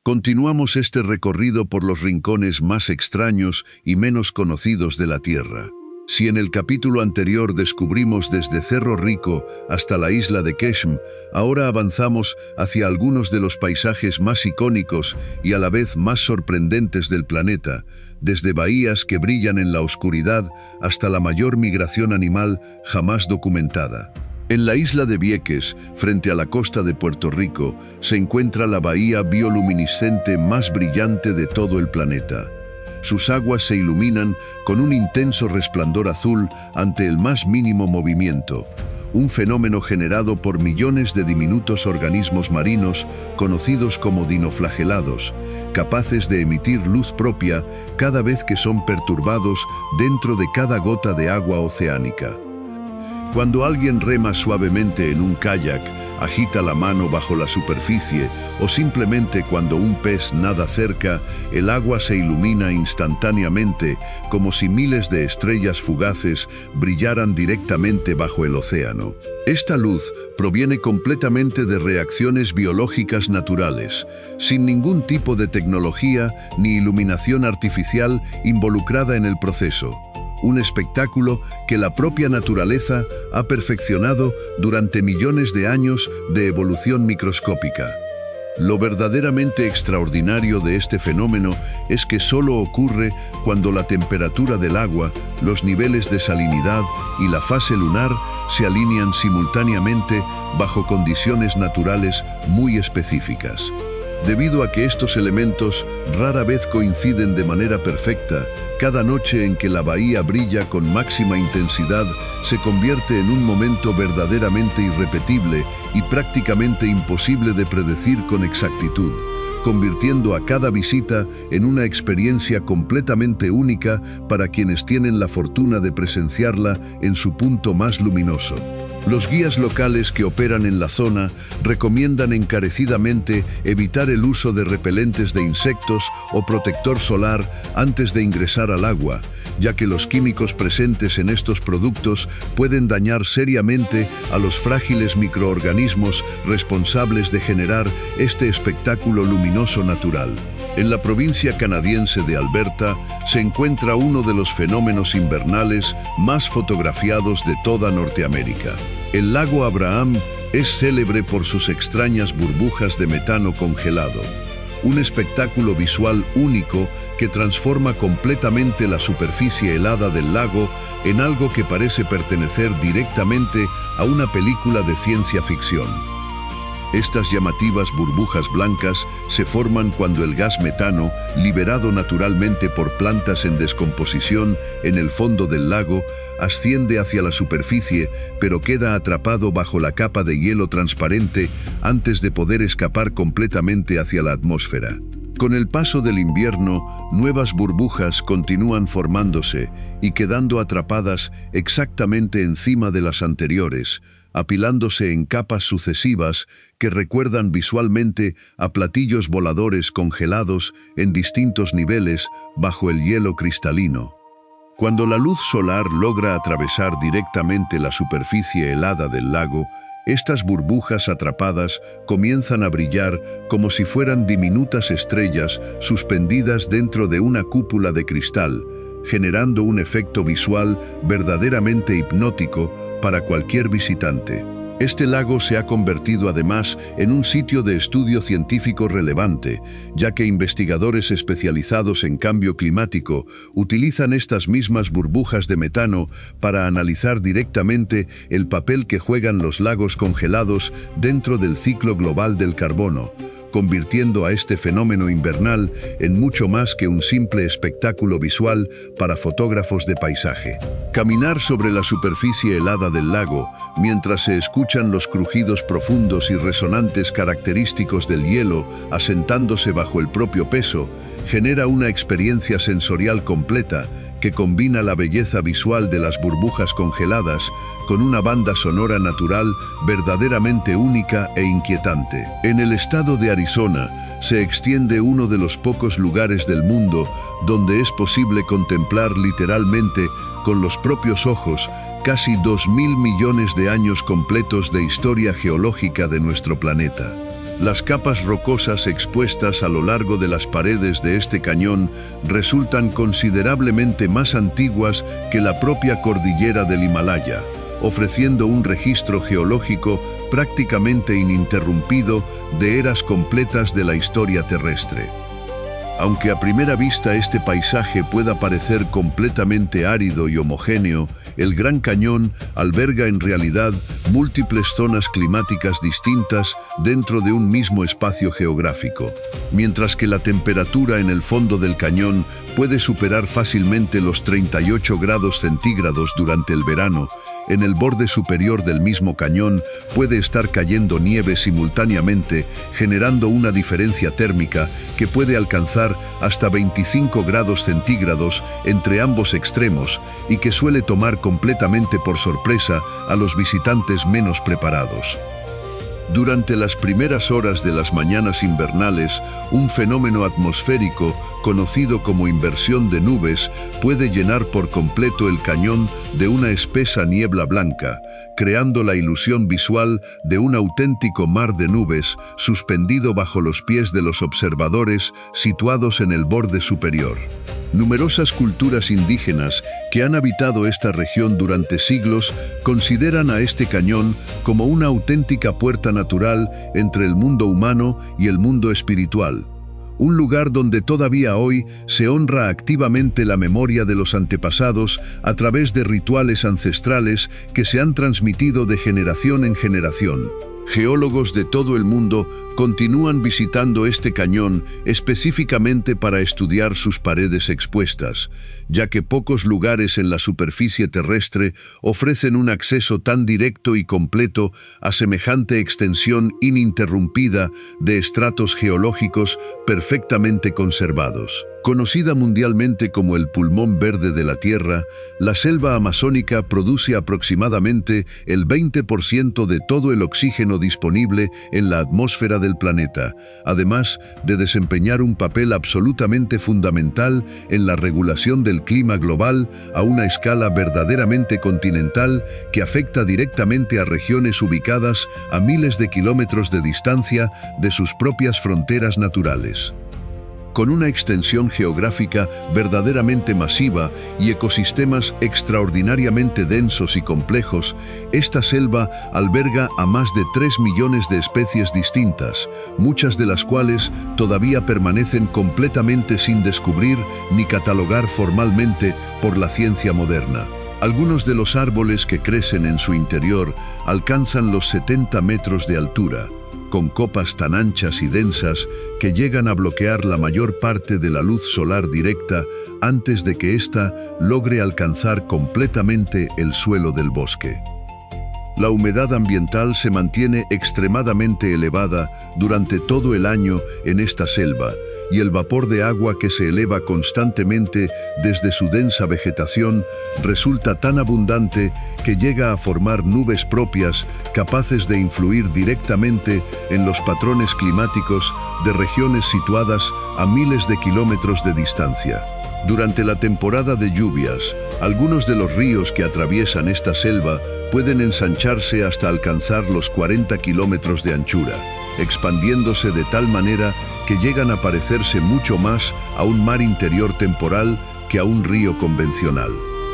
Continuamos este recorrido por los rincones más extraños y menos conocidos de la Tierra. Si en el capítulo anterior descubrimos desde Cerro Rico hasta la isla de Qeshm, ahora avanzamos hacia algunos de los paisajes más icónicos y a la vez más sorprendentes del planeta, desde bahías que brillan en la oscuridad hasta la mayor migración animal jamás documentada. En la isla de Vieques, frente a la costa de Puerto Rico, se encuentra la bahía bioluminiscente más brillante de todo el planeta. Sus aguas se iluminan con un intenso resplandor azul ante el más mínimo movimiento, un fenómeno generado por millones de diminutos organismos marinos conocidos como dinoflagelados, capaces de emitir luz propia cada vez que son perturbados dentro de cada gota de agua oceánica. Cuando alguien rema suavemente en un kayak, agita la mano bajo la superficie o simplemente cuando un pez nada cerca, el agua se ilumina instantáneamente como si miles de estrellas fugaces brillaran directamente bajo el océano. Esta luz proviene completamente de reacciones biológicas naturales, sin ningún tipo de tecnología ni iluminación artificial involucrada en el proceso. Un espectáculo que la propia naturaleza ha perfeccionado durante millones de años de evolución microscópica. Lo verdaderamente extraordinario de este fenómeno es que solo ocurre cuando la temperatura del agua, los niveles de salinidad y la fase lunar se alinean simultáneamente bajo condiciones naturales muy específicas. Debido a que estos elementos rara vez coinciden de manera perfecta, cada noche en que la bahía brilla con máxima intensidad se convierte en un momento verdaderamente irrepetible y prácticamente imposible de predecir con exactitud, convirtiendo a cada visita en una experiencia completamente única para quienes tienen la fortuna de presenciarla en su punto más luminoso. Los guías locales que operan en la zona recomiendan encarecidamente evitar el uso de repelentes de insectos o protector solar antes de ingresar al agua, ya que los químicos presentes en estos productos pueden dañar seriamente a los frágiles microorganismos responsables de generar este espectáculo luminoso natural. En la provincia canadiense de Alberta se encuentra uno de los fenómenos invernales más fotografiados de toda Norteamérica. El lago Abraham es célebre por sus extrañas burbujas de metano congelado, un espectáculo visual único que transforma completamente la superficie helada del lago en algo que parece pertenecer directamente a una película de ciencia ficción. Estas llamativas burbujas blancas se forman cuando el gas metano, liberado naturalmente por plantas en descomposición en el fondo del lago, asciende hacia la superficie, pero queda atrapado bajo la capa de hielo transparente antes de poder escapar completamente hacia la atmósfera. Con el paso del invierno, nuevas burbujas continúan formándose y quedando atrapadas exactamente encima de las anteriores, apilándose en capas sucesivas que recuerdan visualmente a platillos voladores congelados en distintos niveles bajo el hielo cristalino. Cuando la luz solar logra atravesar directamente la superficie helada del lago, estas burbujas atrapadas comienzan a brillar como si fueran diminutas estrellas suspendidas dentro de una cúpula de cristal, generando un efecto visual verdaderamente hipnótico para cualquier visitante. Este lago se ha convertido además en un sitio de estudio científico relevante, ya que investigadores especializados en cambio climático utilizan estas mismas burbujas de metano para analizar directamente el papel que juegan los lagos congelados dentro del ciclo global del carbono, convirtiendo a este fenómeno invernal en mucho más que un simple espectáculo visual para fotógrafos de paisaje. Caminar sobre la superficie helada del lago, mientras se escuchan los crujidos profundos y resonantes característicos del hielo asentándose bajo el propio peso, genera una experiencia sensorial completa que combina la belleza visual de las burbujas congeladas con una banda sonora natural verdaderamente única e inquietante. En el estado de Arizona se extiende uno de los pocos lugares del mundo donde es posible contemplar literalmente con los propios ojos casi 2.000 millones de años completos de historia geológica de nuestro planeta. Las capas rocosas expuestas a lo largo de las paredes de este cañón resultan considerablemente más antiguas que la propia cordillera del Himalaya, ofreciendo un registro geológico prácticamente ininterrumpido de eras completas de la historia terrestre. Aunque a primera vista este paisaje pueda parecer completamente árido y homogéneo, el Gran Cañón alberga en realidad múltiples zonas climáticas distintas dentro de un mismo espacio geográfico. Mientras que la temperatura en el fondo del cañón puede superar fácilmente los 38 grados centígrados durante el verano, en el borde superior del mismo cañón puede estar cayendo nieve simultáneamente, generando una diferencia térmica que puede alcanzar hasta 25 grados centígrados entre ambos extremos y que suele tomar completamente por sorpresa a los visitantes menos preparados. Durante las primeras horas de las mañanas invernales, un fenómeno atmosférico conocido como inversión de nubes puede llenar por completo el cañón de una espesa niebla blanca, creando la ilusión visual de un auténtico mar de nubes suspendido bajo los pies de los observadores situados en el borde superior. Numerosas culturas indígenas que han habitado esta región durante siglos consideran a este cañón como una auténtica puerta natural entre el mundo humano y el mundo espiritual. Un lugar donde todavía hoy se honra activamente la memoria de los antepasados a través de rituales ancestrales que se han transmitido de generación en generación. Geólogos de todo el mundo continúan visitando este cañón específicamente para estudiar sus paredes expuestas, ya que pocos lugares en la superficie terrestre ofrecen un acceso tan directo y completo a semejante extensión ininterrumpida de estratos geológicos perfectamente conservados. Conocida mundialmente como el pulmón verde de la Tierra, la selva amazónica produce aproximadamente el 20% de todo el oxígeno disponible en la atmósfera del planeta, además de desempeñar un papel absolutamente fundamental en la regulación del clima global a una escala verdaderamente continental que afecta directamente a regiones ubicadas a miles de kilómetros de distancia de sus propias fronteras naturales. Con una extensión geográfica verdaderamente masiva y ecosistemas extraordinariamente densos y complejos, esta selva alberga a más de 3 millones de especies distintas, muchas de las cuales todavía permanecen completamente sin descubrir ni catalogar formalmente por la ciencia moderna. Algunos de los árboles que crecen en su interior alcanzan los 70 metros de altura, con copas tan anchas y densas que llegan a bloquear la mayor parte de la luz solar directa antes de que ésta logre alcanzar completamente el suelo del bosque. La humedad ambiental se mantiene extremadamente elevada durante todo el año en esta selva, y el vapor de agua que se eleva constantemente desde su densa vegetación resulta tan abundante que llega a formar nubes propias capaces de influir directamente en los patrones climáticos de regiones situadas a miles de kilómetros de distancia. Durante la temporada de lluvias, algunos de los ríos que atraviesan esta selva pueden ensancharse hasta alcanzar los 40 kilómetros de anchura, expandiéndose de tal manera que llegan a parecerse mucho más a un mar interior temporal que a un río convencional.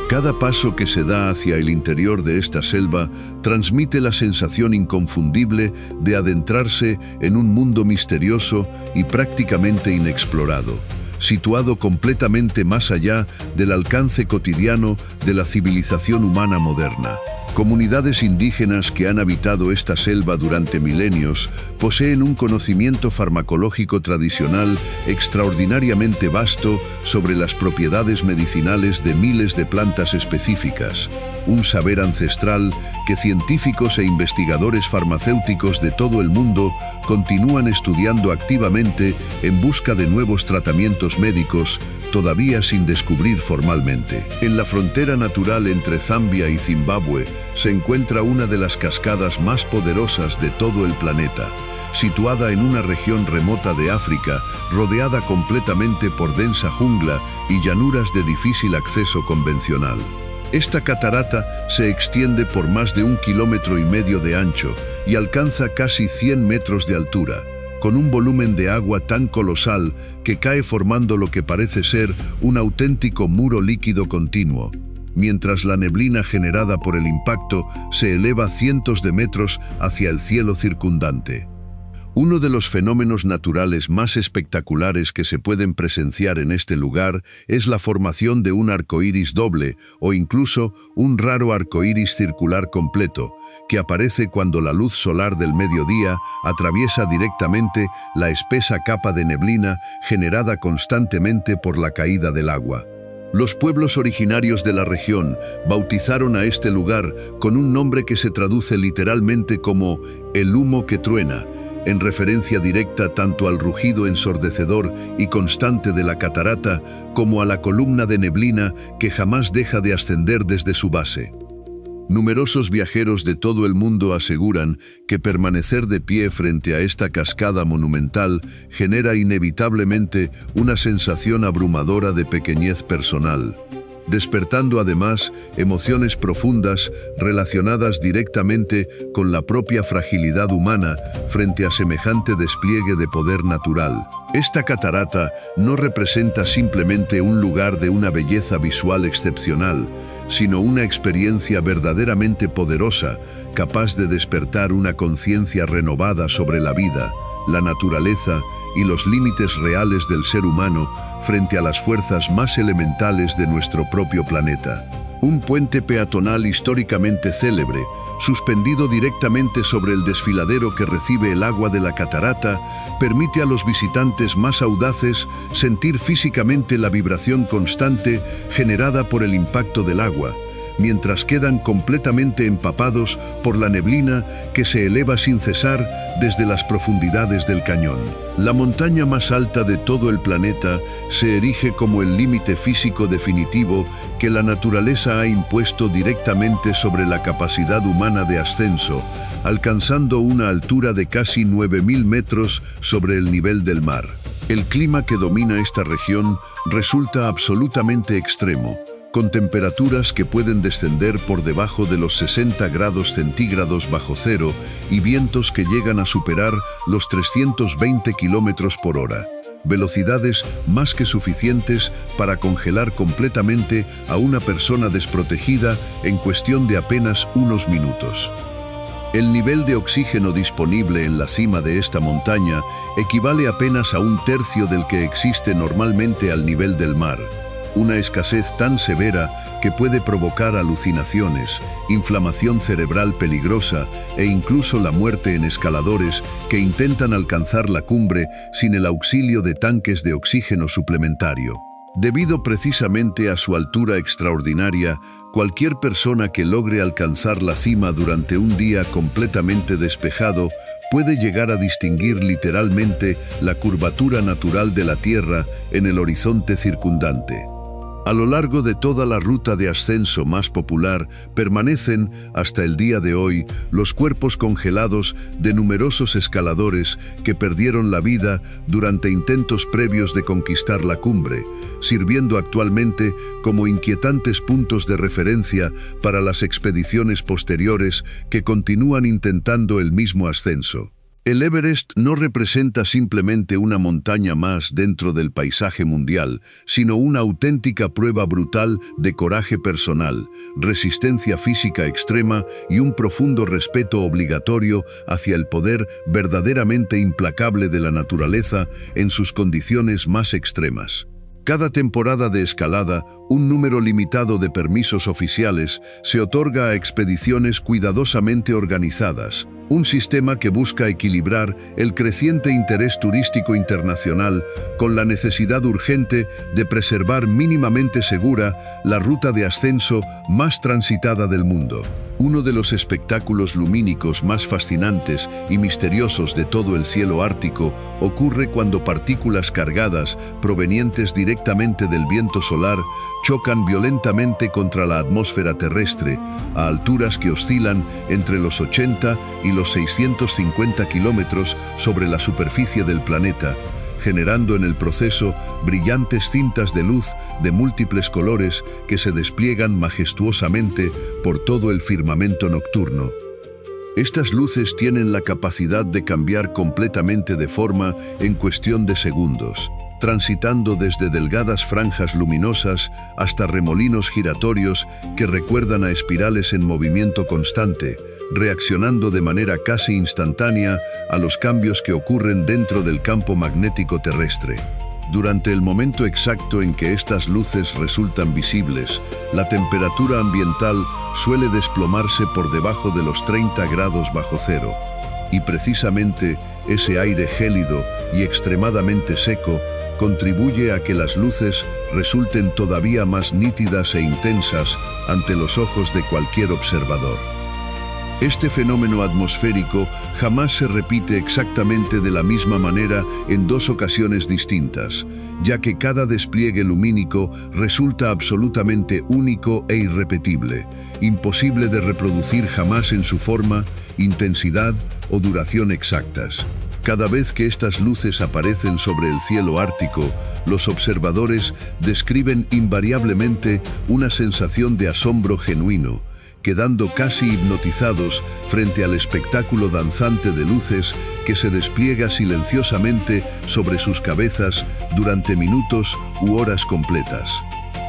Cada paso que se da hacia el interior de esta selva transmite la sensación inconfundible de adentrarse en un mundo misterioso y prácticamente inexplorado, situado completamente más allá del alcance cotidiano de la civilización humana moderna. Comunidades indígenas que han habitado esta selva durante milenios poseen un conocimiento farmacológico tradicional extraordinariamente vasto sobre las propiedades medicinales de miles de plantas específicas, un saber ancestral que científicos e investigadores farmacéuticos de todo el mundo continúan estudiando activamente en busca de nuevos tratamientos médicos todavía sin descubrir formalmente. En la frontera natural entre Zambia y Zimbabue se encuentra una de las cascadas más poderosas de todo el planeta, situada en una región remota de África, rodeada completamente por densa jungla y llanuras de difícil acceso convencional. Esta catarata se extiende por más de 1,5 kilómetros de ancho y alcanza casi 100 metros de altura, con un volumen de agua tan colosal que cae formando lo que parece ser un auténtico muro líquido continuo, mientras la neblina generada por el impacto se eleva cientos de metros hacia el cielo circundante. Uno de los fenómenos naturales más espectaculares que se pueden presenciar en este lugar es la formación de un arcoíris doble o incluso un raro arcoíris circular completo, que aparece cuando la luz solar del mediodía atraviesa directamente la espesa capa de neblina generada constantemente por la caída del agua. Los pueblos originarios de la región bautizaron a este lugar con un nombre que se traduce literalmente como el humo que truena, en referencia directa tanto al rugido ensordecedor y constante de la catarata como a la columna de neblina que jamás deja de ascender desde su base. Numerosos viajeros de todo el mundo aseguran que permanecer de pie frente a esta cascada monumental genera inevitablemente una sensación abrumadora de pequeñez personal, despertando además emociones profundas relacionadas directamente con la propia fragilidad humana frente a semejante despliegue de poder natural. Esta catarata no representa simplemente un lugar de una belleza visual excepcional, sino una experiencia verdaderamente poderosa, capaz de despertar una conciencia renovada sobre la vida, la naturaleza y los límites reales del ser humano frente a las fuerzas más elementales de nuestro propio planeta. Un puente peatonal históricamente célebre, suspendido directamente sobre el desfiladero que recibe el agua de la catarata, permite a los visitantes más audaces sentir físicamente la vibración constante generada por el impacto del agua, mientras quedan completamente empapados por la neblina que se eleva sin cesar desde las profundidades del cañón. La montaña más alta de todo el planeta se erige como el límite físico definitivo que la naturaleza ha impuesto directamente sobre la capacidad humana de ascenso, alcanzando una altura de casi 9.000 metros sobre el nivel del mar. El clima que domina esta región resulta absolutamente extremo, con temperaturas que pueden descender por debajo de los 60 grados centígrados bajo cero y vientos que llegan a superar los 320 kilómetros por hora, velocidades más que suficientes para congelar completamente a una persona desprotegida en cuestión de apenas unos minutos. El nivel de oxígeno disponible en la cima de esta montaña equivale apenas a un tercio del que existe normalmente al nivel del mar, una escasez tan severa que puede provocar alucinaciones, inflamación cerebral peligrosa e incluso la muerte en escaladores que intentan alcanzar la cumbre sin el auxilio de tanques de oxígeno suplementario. Debido precisamente a su altura extraordinaria, cualquier persona que logre alcanzar la cima durante un día completamente despejado puede llegar a distinguir literalmente la curvatura natural de la Tierra en el horizonte circundante. A lo largo de toda la ruta de ascenso más popular permanecen, hasta el día de hoy, los cuerpos congelados de numerosos escaladores que perdieron la vida durante intentos previos de conquistar la cumbre, sirviendo actualmente como inquietantes puntos de referencia para las expediciones posteriores que continúan intentando el mismo ascenso. El Everest no representa simplemente una montaña más dentro del paisaje mundial, sino una auténtica prueba brutal de coraje personal, resistencia física extrema y un profundo respeto obligatorio hacia el poder verdaderamente implacable de la naturaleza en sus condiciones más extremas. Cada temporada de escalada, un número limitado de permisos oficiales se otorga a expediciones cuidadosamente organizadas, un sistema que busca equilibrar el creciente interés turístico internacional con la necesidad urgente de preservar mínimamente segura la ruta de ascenso más transitada del mundo. Uno de los espectáculos lumínicos más fascinantes y misteriosos de todo el cielo ártico ocurre cuando partículas cargadas provenientes directamente del viento solar chocan violentamente contra la atmósfera terrestre a alturas que oscilan entre los 80 y los 650 kilómetros sobre la superficie del planeta, generando en el proceso brillantes cintas de luz de múltiples colores que se despliegan majestuosamente por todo el firmamento nocturno. Estas luces tienen la capacidad de cambiar completamente de forma en cuestión de segundos, transitando desde delgadas franjas luminosas hasta remolinos giratorios que recuerdan a espirales en movimiento constante, reaccionando de manera casi instantánea a los cambios que ocurren dentro del campo magnético terrestre. Durante el momento exacto en que estas luces resultan visibles, la temperatura ambiental suele desplomarse por debajo de los 30 grados bajo cero, y precisamente ese aire gélido y extremadamente seco contribuye a que las luces resulten todavía más nítidas e intensas ante los ojos de cualquier observador. Este fenómeno atmosférico jamás se repite exactamente de la misma manera en dos ocasiones distintas, ya que cada despliegue lumínico resulta absolutamente único e irrepetible, imposible de reproducir jamás en su forma, intensidad o duración exactas. Cada vez que estas luces aparecen sobre el cielo ártico, los observadores describen invariablemente una sensación de asombro genuino, quedando casi hipnotizados frente al espectáculo danzante de luces que se despliega silenciosamente sobre sus cabezas durante minutos u horas completas.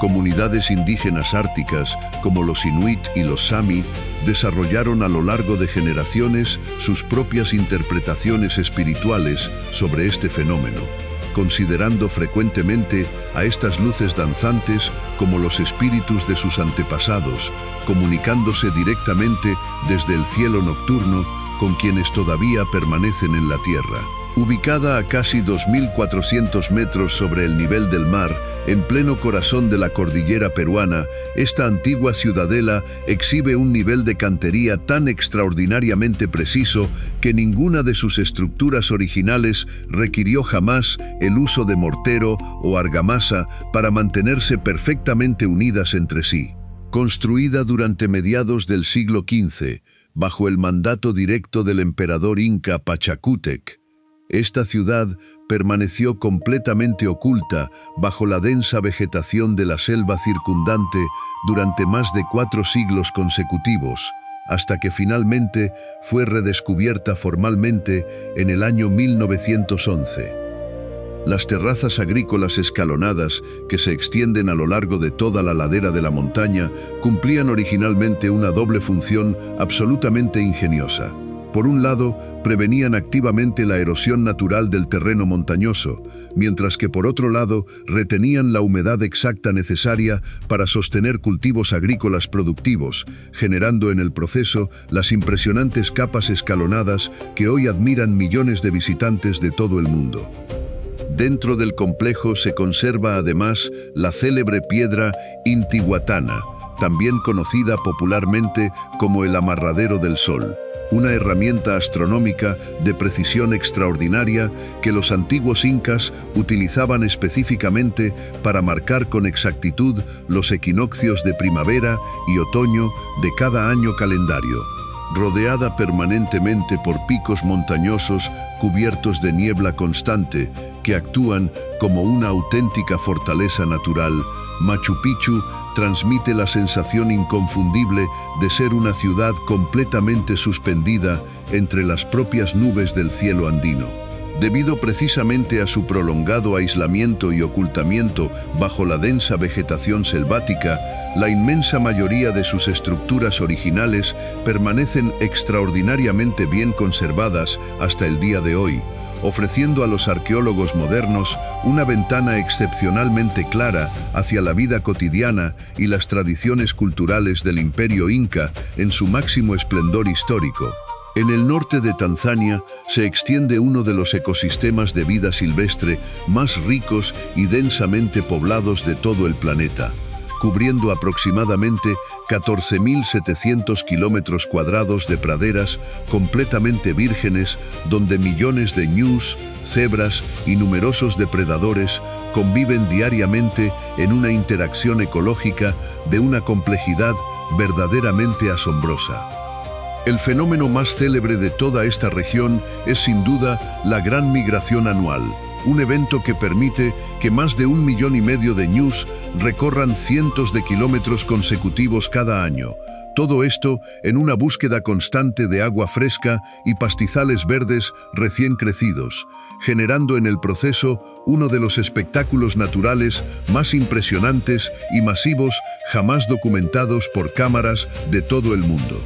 Comunidades indígenas árticas, como los Inuit y los Sami, desarrollaron a lo largo de generaciones sus propias interpretaciones espirituales sobre este fenómeno, considerando frecuentemente a estas luces danzantes como los espíritus de sus antepasados, comunicándose directamente desde el cielo nocturno con quienes todavía permanecen en la Tierra. Ubicada a casi 2.400 metros sobre el nivel del mar, en pleno corazón de la cordillera peruana, esta antigua ciudadela exhibe un nivel de cantería tan extraordinariamente preciso que ninguna de sus estructuras originales requirió jamás el uso de mortero o argamasa para mantenerse perfectamente unidas entre sí. Construida durante mediados del siglo XV, bajo el mandato directo del emperador inca Pachacútec, esta ciudad permaneció completamente oculta bajo la densa vegetación de la selva circundante durante más de 4 siglos consecutivos, hasta que finalmente fue redescubierta formalmente en el año 1911. Las terrazas agrícolas escalonadas que se extienden a lo largo de toda la ladera de la montaña cumplían originalmente una doble función absolutamente ingeniosa. Por un lado, prevenían activamente la erosión natural del terreno montañoso, mientras que por otro lado, retenían la humedad exacta necesaria para sostener cultivos agrícolas productivos, generando en el proceso las impresionantes capas escalonadas que hoy admiran millones de visitantes de todo el mundo. Dentro del complejo se conserva además la célebre piedra Intihuatana, también conocida popularmente como el amarradero del sol, una herramienta astronómica de precisión extraordinaria que los antiguos incas utilizaban específicamente para marcar con exactitud los equinoccios de primavera y otoño de cada año calendario. Rodeada permanentemente por picos montañosos cubiertos de niebla constante que actúan como una auténtica fortaleza natural, Machu Picchu transmite la sensación inconfundible de ser una ciudad completamente suspendida entre las propias nubes del cielo andino. Debido precisamente a su prolongado aislamiento y ocultamiento bajo la densa vegetación selvática, la inmensa mayoría de sus estructuras originales permanecen extraordinariamente bien conservadas hasta el día de hoy, ofreciendo a los arqueólogos modernos una ventana excepcionalmente clara hacia la vida cotidiana y las tradiciones culturales del Imperio Inca en su máximo esplendor histórico. En el norte de Tanzania se extiende uno de los ecosistemas de vida silvestre más ricos y densamente poblados de todo el planeta, cubriendo aproximadamente 14.700 kilómetros cuadrados de praderas completamente vírgenes donde millones de ñus, cebras y numerosos depredadores conviven diariamente en una interacción ecológica de una complejidad verdaderamente asombrosa. El fenómeno más célebre de toda esta región es sin duda la Gran Migración Anual, un evento que permite que más de 1,5 millones de ñus recorran cientos de kilómetros consecutivos cada año, Todo esto en una búsqueda constante de agua fresca y pastizales verdes recién crecidos, generando en el proceso uno de los espectáculos naturales más impresionantes y masivos jamás documentados por cámaras de todo el mundo.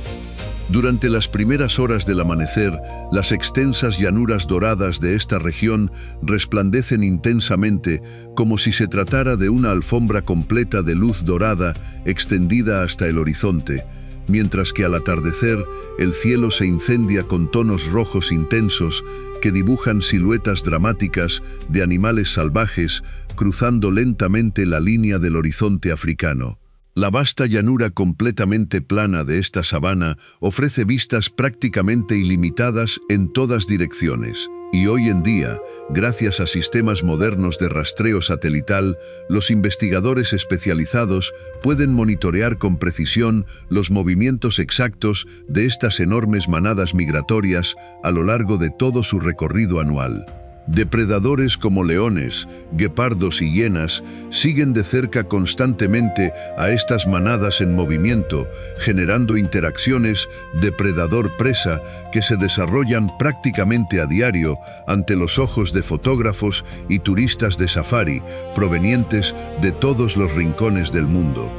Durante las primeras horas del amanecer, las extensas llanuras doradas de esta región resplandecen intensamente como si se tratara de una alfombra completa de luz dorada extendida hasta el horizonte, mientras que al atardecer el cielo se incendia con tonos rojos intensos que dibujan siluetas dramáticas de animales salvajes cruzando lentamente la línea del horizonte africano. La vasta llanura completamente plana de esta sabana ofrece vistas prácticamente ilimitadas en todas direcciones. Y hoy en día, gracias a sistemas modernos de rastreo satelital, los investigadores especializados pueden monitorear con precisión los movimientos exactos de estas enormes manadas migratorias a lo largo de todo su recorrido anual. Depredadores como leones, guepardos y hienas siguen de cerca constantemente a estas manadas en movimiento, generando interacciones depredador-presa que se desarrollan prácticamente a diario ante los ojos de fotógrafos y turistas de safari provenientes de todos los rincones del mundo.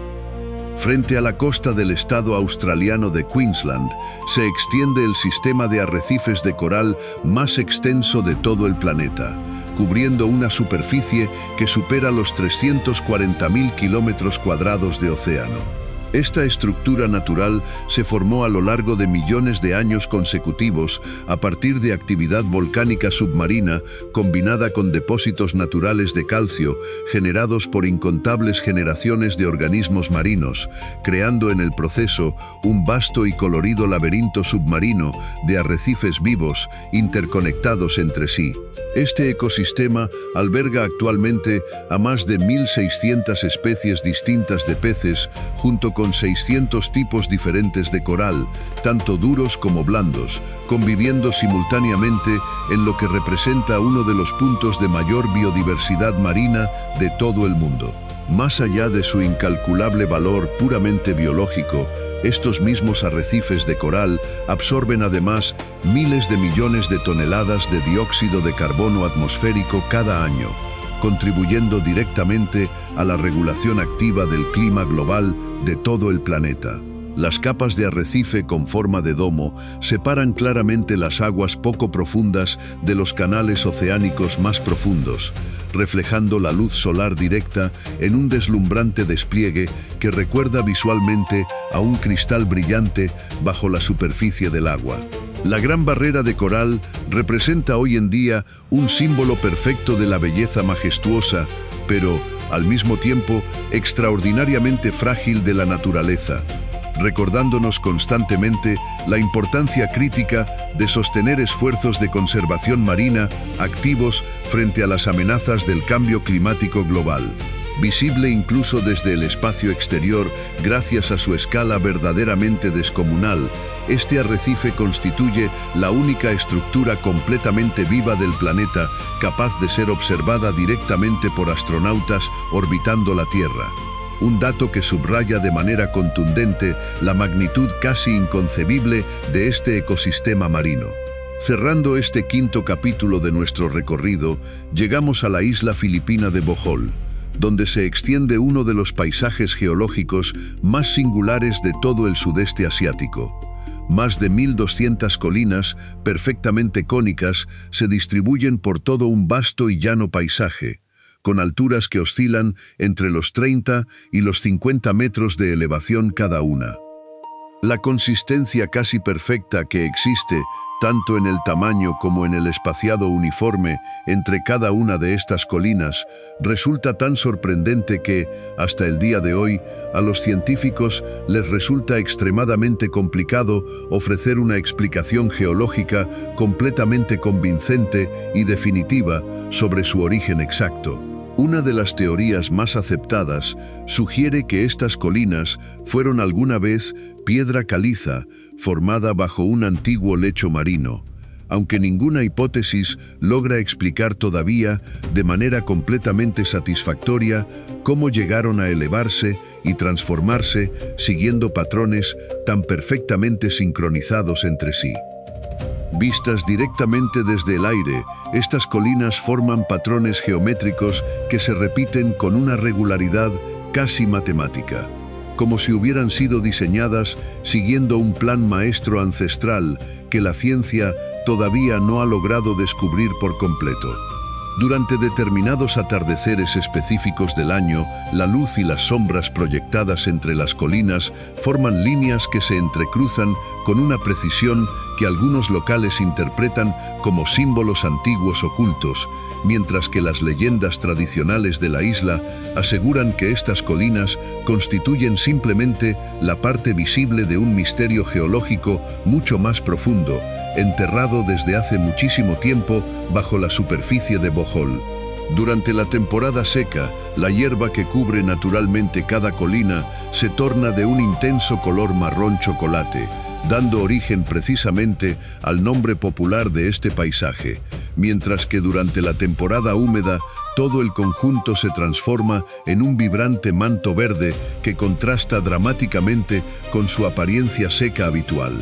Frente a la costa del estado australiano de Queensland, se extiende el sistema de arrecifes de coral más extenso de todo el planeta, cubriendo una superficie que supera los 340.000 kilómetros cuadrados de océano. Esta estructura natural se formó a lo largo de millones de años consecutivos a partir de actividad volcánica submarina combinada con depósitos naturales de calcio generados por incontables generaciones de organismos marinos, creando en el proceso un vasto y colorido laberinto submarino de arrecifes vivos interconectados entre sí. Este ecosistema alberga actualmente a más de 1.600 especies distintas de peces, junto con 600 tipos diferentes de coral, tanto duros como blandos, conviviendo simultáneamente en lo que representa uno de los puntos de mayor biodiversidad marina de todo el mundo. Más allá de su incalculable valor puramente biológico, estos mismos arrecifes de coral absorben además miles de millones de toneladas de dióxido de carbono atmosférico cada año, contribuyendo directamente a la regulación activa del clima global de todo el planeta. Las capas de arrecife con forma de domo separan claramente las aguas poco profundas de los canales oceánicos más profundos, reflejando la luz solar directa en un deslumbrante despliegue que recuerda visualmente a un cristal brillante bajo la superficie del agua. La Gran Barrera de Coral representa hoy en día un símbolo perfecto de la belleza majestuosa, pero, al mismo tiempo, extraordinariamente frágil de la naturaleza, recordándonos constantemente la importancia crítica de sostener esfuerzos de conservación marina activos frente a las amenazas del cambio climático global. Visible incluso desde el espacio exterior gracias a su escala verdaderamente descomunal, este arrecife constituye la única estructura completamente viva del planeta capaz de ser observada directamente por astronautas orbitando la Tierra. Un dato que subraya de manera contundente la magnitud casi inconcebible de este ecosistema marino. Cerrando este quinto capítulo de nuestro recorrido, llegamos a la isla filipina de Bohol, donde se extiende uno de los paisajes geológicos más singulares de todo el sudeste asiático. Más de 1.200 colinas, perfectamente cónicas, se distribuyen por todo un vasto y llano paisaje, con alturas que oscilan entre los 30 y los 50 metros de elevación cada una. La consistencia casi perfecta que existe, tanto en el tamaño como en el espaciado uniforme entre cada una de estas colinas, resulta tan sorprendente que, hasta el día de hoy, a los científicos les resulta extremadamente complicado ofrecer una explicación geológica completamente convincente y definitiva sobre su origen exacto. Una de las teorías más aceptadas sugiere que estas colinas fueron alguna vez piedra caliza formada bajo un antiguo lecho marino, aunque ninguna hipótesis logra explicar todavía de manera completamente satisfactoria cómo llegaron a elevarse y transformarse siguiendo patrones tan perfectamente sincronizados entre sí. Vistas directamente desde el aire, estas colinas forman patrones geométricos que se repiten con una regularidad casi matemática, como si hubieran sido diseñadas siguiendo un plan maestro ancestral que la ciencia todavía no ha logrado descubrir por completo. Durante determinados atardeceres específicos del año, la luz y las sombras proyectadas entre las colinas forman líneas que se entrecruzan con una precisión que algunos locales interpretan como símbolos antiguos ocultos, mientras que las leyendas tradicionales de la isla aseguran que estas colinas constituyen simplemente la parte visible de un misterio geológico mucho más profundo, enterrado desde hace muchísimo tiempo bajo la superficie de Bohol. Durante la temporada seca, la hierba que cubre naturalmente cada colina se torna de un intenso color marrón chocolate, dando origen precisamente al nombre popular de este paisaje, mientras que durante la temporada húmeda todo el conjunto se transforma en un vibrante manto verde que contrasta dramáticamente con su apariencia seca habitual.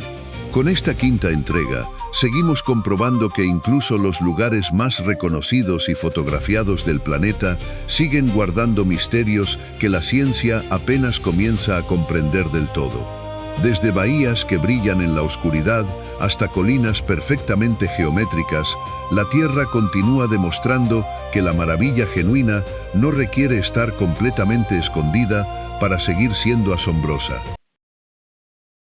Con esta quinta entrega, seguimos comprobando que incluso los lugares más reconocidos y fotografiados del planeta siguen guardando misterios que la ciencia apenas comienza a comprender del todo. Desde bahías que brillan en la oscuridad hasta colinas perfectamente geométricas, la Tierra continúa demostrando que la maravilla genuina no requiere estar completamente escondida para seguir siendo asombrosa.